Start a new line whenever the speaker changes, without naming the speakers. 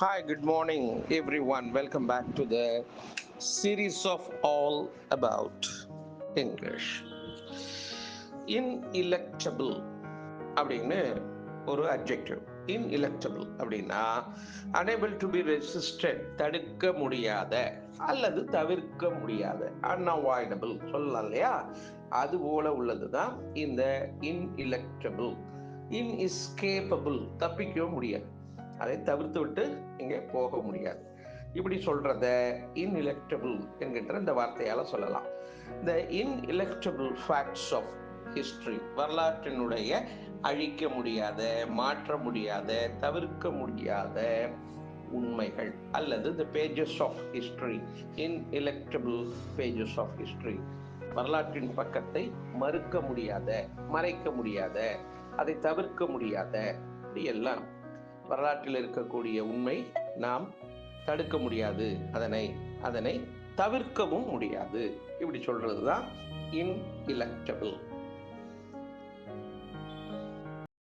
Hi, good morning, everyone. Welcome back to the series of All About English. Inelectable அப்படின்னு ஒரு adjective. இன்இலெக்டபிள் அப்படின்னா unable to be resisted, தடுக்க முடியாத அல்லது தவிர்க்க முடியாத, unavoidable சொல்லலாம் இல்லையா? அது போல உள்ளது தான் இந்த இன்இலெக்டபிள். இன்எஸ்கேப்பபிள் தப்பிக்கவும் முடியாது, அதை தவிர்த்து விட்டு இங்கே போக முடியாது. இப்படி சொல்றத இன்எலெக்டபிள் என்கின்ற இந்த வார்த்தையால சொல்லலாம். இந்த இன்எலெக்டபிள் ஃபேக்ட்ஸ் ஆஃப் ஹிஸ்டரி, வரலாற்றினுடைய அழிக்க முடியாத, மாற்ற முடியாத, தவிர்க்க முடியாத உண்மைகள் அல்லது the pages of history, ineluctable pages of history, வரலாற்றின் பக்கத்தை மறுக்க முடியாத, மறைக்க முடியாத, அதை தவிர்க்க முடியாத, இப்படி எல்லாம் வரலாற்றில் இருக்கக்கூடிய உண்மை நாம் தடுக்க முடியாது, அதனை தவிர்க்கவும் முடியாது. இப்படி சொல்றது தான் இன்எலெக்டபிள்.